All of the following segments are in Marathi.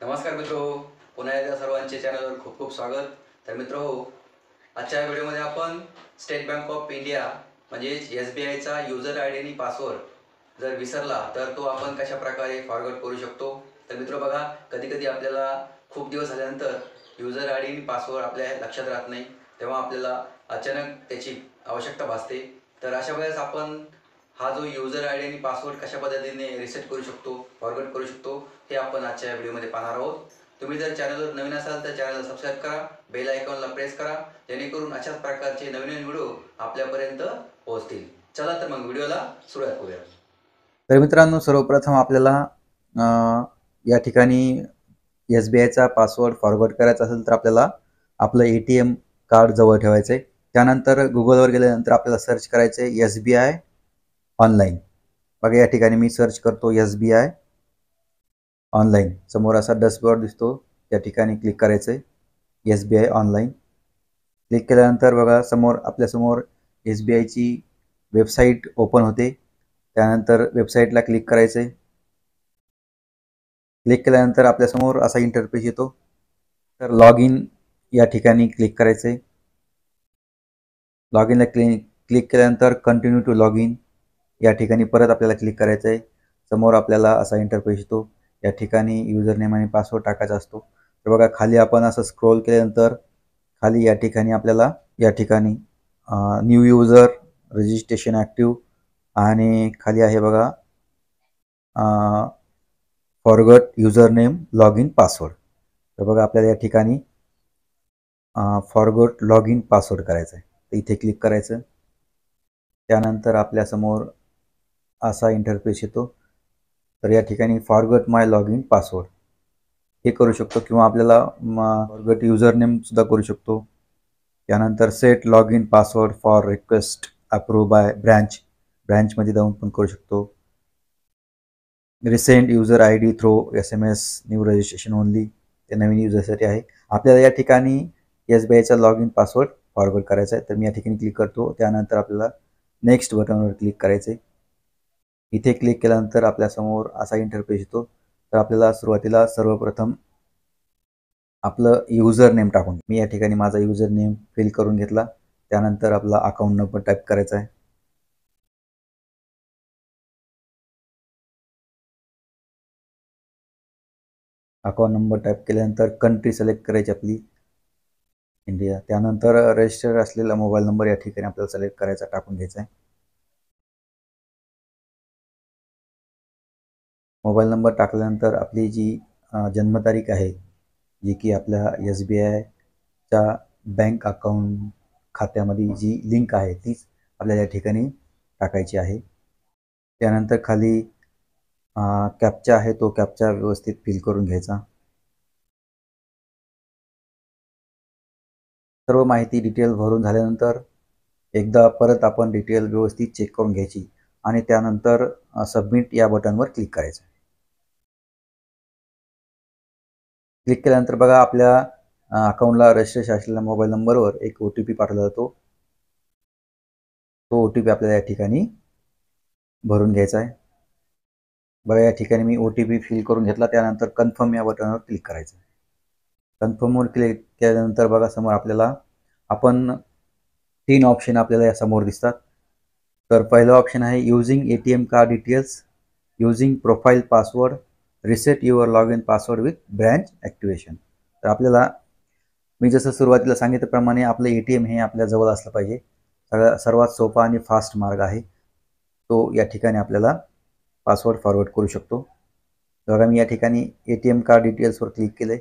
नमस्कार मित्रो, पुन्हा एकदा सर्वांचे चॅनलवर खूप खूप स्वागत. तर मित्रो, आजच्या व्हिडिओमध्ये आपण स्टेट बँक ऑफ इंडिया म्हणजेच SBIचा यूजर आय डी आणि पासवर्ड जर विसरला तर तो आपण कशा प्रकारे फॉरवर्ड करू शकतो. तर मित्रो बघा, कधी कधी आपल्याला खूप दिवस झाल्यानंतर यूजर आय डी आणि पासवर्ड आपल्या लक्षात राहत नाही, तेव्हा आपल्याला अचानक त्याची आवश्यकता भासते. तर अशा वेळेस आपण हा जो यूजर आय डी आणि पासवर्ड कशा पद्धतीने रिसेट करू शकतो, फॉरवर्ड करू शकतो, हे आपण आजच्या व्हिडिओमध्ये पाहणार आहोत. तुम्ही जर चॅनलवर नवीन असाल तर चॅनलला सबस्क्राईब करा, बेल आयकॉनला प्रेस करा, जेणेकरून अशाच प्रकारचे नवीन नवीन व्हिडिओ आपल्यापर्यंत पोहोचतील. चला तर मग व्हिडिओला सुरुवात करूया. तर मित्रांनो, सर्वप्रथम आपल्याला या ठिकाणी SBIचा पासवर्ड फॉरवर्ड करायचा असेल तर आपल्याला आपलं ATM कार्ड जवळ ठेवायचं आहे. त्यानंतर गुगलवर गेल्यानंतर आपल्याला सर्च करायचं आहे SBI ऑनलाईन. बघा, या ठिकाणी मी सर्च करतो SBI ऑनलाईन. समोर असा डॅशबोर्ड दिसतो, त्या ठिकाणी क्लिक करायचं आहे SBI ऑनलाईन. क्लिक केल्यानंतर बघा, आपल्यासमोर SBIची वेबसाईट ओपन होते. त्यानंतर वेबसाईटला क्लिक करायचं आहे. क्लिक केल्यानंतर आपल्यासमोर असा इंटरफेस येतो. तर लॉग इन या ठिकाणी क्लिक करायचं आहे. लॉग इनला क्लिक केल्यानंतर कंटिन्यू टू लॉग इन या ठिकाणी परत आपल्याला क्लिक करायचं आहे. समोर आपल्याला असा इंटरफेस येतो. या ठिकाणी युजर नेम आणि पासवर्ड टाकायचा असतो. तर बघा, खाली आपण असं स्क्रोल केल्यानंतर खाली या ठिकाणी आपल्याला न्यू युजर रजिस्ट्रेशन ॲक्टिव्ह आणि खाली आहे बघा forgot user name log in password. तर बघा, आपल्याला या ठिकाणी फॉरगॉट लॉग इन पासवर्ड करायचा आहे. तर इथे क्लिक करायचं. त्यानंतर आपल्यासमोर असा इंटरफेस येतो. तर या ठिकाणी forgot my log in password हे करू शकतो, किंवा आपल्याला फॉरगॉट युजर नेम सुद्धा करू शकतो. त्यानंतर set log in password for request approve by ब्रँचमध्ये जाऊन पण करू शकतो. Recent user ID through SMS new registration only, ते नवीन युजरसाठी आहे. आपल्याला या ठिकाणी SBIचा लॉग इन पासवर्ड फॉरवर्ड करायचा आहे. तर मी या ठिकाणी क्लिक करतो. त्यानंतर आपल्याला नेक्स्ट बटनवर क्लिक करायचं आहे. इथे क्लिक केल्यानंतर आपल्यासमोर असा इंटरफेस येतो. तर आपल्याला सुरुवातीला सर्वप्रथम आपलं युजर नेम टाकून, मी या ठिकाणी माझा युजर नेम फिल करून घेतला. त्यानंतर आपला अकाउंट नंबर टाईप करायचा आहे. अकाउंट नंबर टाईप केल्यानंतर कंट्री सिलेक्ट करायची आपली इंडिया. त्यानंतर रजिस्टर असलेला मोबाईल नंबर या ठिकाणी आपल्याला सिलेक्ट करायचा, टाकून घ्यायचा आहे. मोबाईल नंबर टाकल्यानंतर आपली जी जन्मतारीख आहे, जी की आपल्या SBIच्या बँक अकाउंट खात्यामध्ये जी लिंक आहे तीच आपल्याला या ठिकाणी टाकायची आहे. त्यानंतर खाली कॅप्चा आहे, तो कॅप्चा व्यवस्थित फिल करून घ्यायचा. सर्व माहिती डिटेल भरून झाल्यानंतर एकदा परत आपण डिटेल व्यवस्थित चेक करून घ्यायची आणि त्यानंतर सबमिट या बटनवर क्लिक करायचं. क्लिक केल्यानंतर बघा, आपल्या अकाउंटला रजिस्ट्रेशन असलेल्या मोबाईल नंबरवर एक OTP पाठवला जातो. तो OTP आपल्याला या ठिकाणी भरून घ्यायचा आहे. बघा, या ठिकाणी मी OTP फिल करून घेतला. त्यानंतर कन्फर्म या बटनवर क्लिक करायचं. कन्फर्मवर क्लिक केल्यानंतर बघा, समोर आपल्याला 3 ऑप्शन आपल्याला या समोर दिसतात. तर पहिलं ऑप्शन आहे using ATM card details, using profile password, reset your log in password with branch activation. तर आपल्याला मी जसं सुरुवातीला सांगितल्याप्रमाणे आपलं ATM हे आपल्या जवळ असलं पाहिजे. सर्वात सोपा आणि फास्ट मार्ग आहे तो. या ठिकाणी आपल्याला पासवर्ड फॉरवर्ड करू शकतो. बघा, मी या ठिकाणी ATM कार्ड डिटेल्सवर क्लिक केले.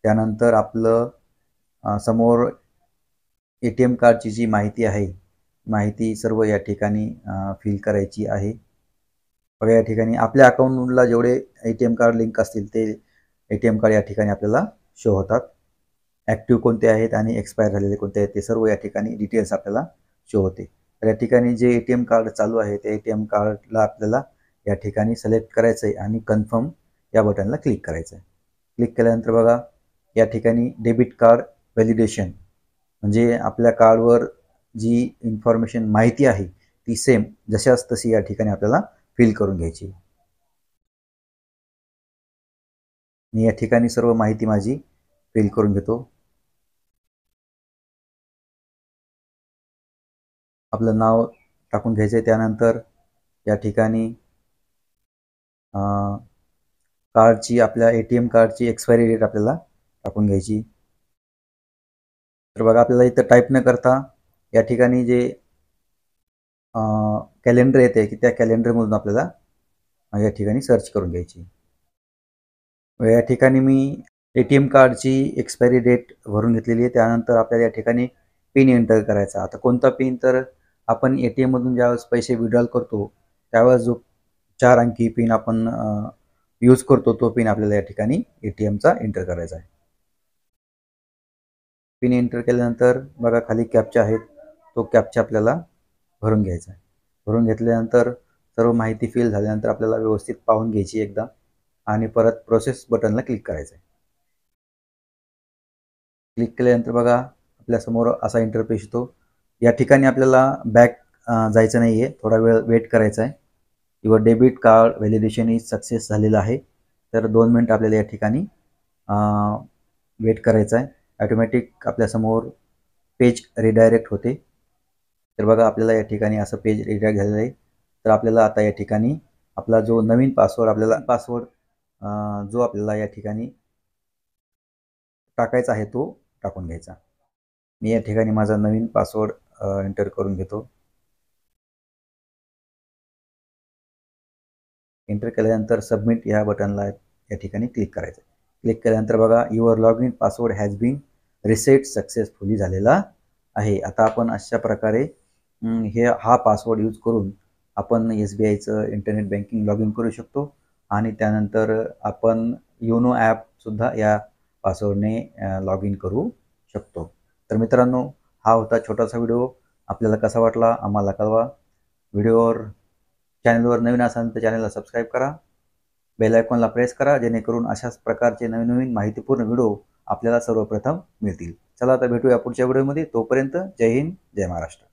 त्यानंतर आपलं समोर ATM कार्डची जी माहिती आहे, माहिती सर्व या ठिकाणी फिल करायची आहे. बघा, या ठिकाणी आपल्या अकाउंटला जेवढे ATM कार्ड लिंक असतील ते ATM कार्ड या ठिकाणी आपल्याला शो होतात. ॲक्टिव्ह कोणते आहेत आणि एक्सपायर झालेले कोणते आहेत ते सर्व या ठिकाणी डिटेल्स आपल्याला शो होते. तर या ठिकाणी जे ATM कार्ड चालू आहे ते ATM कार्डला आपल्याला या ठिकाणी सिलेक्ट करायचं आहे आणि कन्फर्म या बटनला क्लिक करायचं आहे. क्लिक केल्यानंतर बघा, या ठिकाणी डेबिट कार्ड व्हॅलिडेशन म्हणजे आपल्या कार्डवर जी इन्फॉर्मेशन माहिती आहे ती सेम जशाच तशी या ठिकाणी आपल्याला फिल करून घ्यायची. मी या ठिकाणी सर्व माहिती माझी फिल करून घेतो. आपलं नाव टाकून घ्यायचं आहे. त्यानंतर या ठिकाणी कार्डची आपल्या ATM कार्डची एक्सपायरी डेट आपल्याला टाकून घ्यायची. तर बघा आपल्याला इथं टाईप न करता या ठिकाणी जे कॅलेंडर येते की त्या कॅलेंडरमधून आपल्याला या ठिकाणी सर्च करून घ्यायची. या ठिकाणी मी ATM कार्डची एक्सपायरी डेट भरून घेतलेली आहे. त्यानंतर आपल्याला या ठिकाणी पिन एंटर करायचा. आता कोणता पिन, तर आपण ATM मधून ज्यावेळेस पैसे विड्रॉल करतो त्यावेळेस जो 4 अंकी पिन आपण यूज करतो तो पिन आपल्याला या ठिकाणी ATMचा एंटर करायचा आहे. पिन एंटर केल्यानंतर बघा खाली कॅप्चा आहेत, तो कॅप्चा आपल्याला भरून घ्यायचा आहे. भरून घेतल्यानंतर सर्व माहिती फिल झाल्यानंतर आपल्याला व्यवस्थित पाहून घ्यायची एकदा आणि परत प्रोसेस बटनला क्लिक करायचं आहे. क्लिक केल्यानंतर बघा आपल्यासमोर असा इंटरफेस येतो. या ठिकाणी आपल्याला बॅक जायचं नाही आहे, थोडा वेळ वेट करायचा आहे. Your debit card validation is success झालेलं आहे. तर 2 मिनिट आपल्याला या ठिकाणी वेट करायचं आहे. ऑटोमॅटिक आपल्यासमोर पेज रिडायरेक्ट होते. तर बघा आपल्याला या ठिकाणी असं पेज रिडायरेक्ट झालेलं आहे. तर आपल्याला आता या ठिकाणी आपला जो नवीन पासवर्ड जो आपल्याला या ठिकाणी टाकायचा आहे तो टाकून घ्यायचा. मी या ठिकाणी माझा नवीन पासवर्ड एंटर करून घेतो. एंटर केल्यानंतर सबमिट या बटनला या ठिकाणी क्लिक करायचं. क्लिक केल्यानंतर बघा your log in password has been reset successfully झालेला आहे. आता आपण अशा प्रकारे हा पासवर्ड यूज करून आपण SBIचं इंटरनेट बँकिंग लॉग इन करू शकतो आणि त्यानंतर आपण योनो ॲपसुद्धा या पासवर्डने लॉग इन करू शकतो. तर मित्रांनो, हा होता छोटासा व्हिडिओ. आपल्याला कसा वाटला आम्हाला कळवा. चॅनलवर नवीन असाल तर चॅनलला सबस्क्राईब करा. बेल आयकॉनला प्रेस करा, जेणेकरून अशाच प्रकारचे नवीन माहितीपूर्ण व्हिडिओ आपल्याला सर्वप्रथम मिळतील. चला आता भेटूया पुढच्या व्हिडिओमध्ये. तोपर्यंत जय हिंद, जय महाराष्ट्र.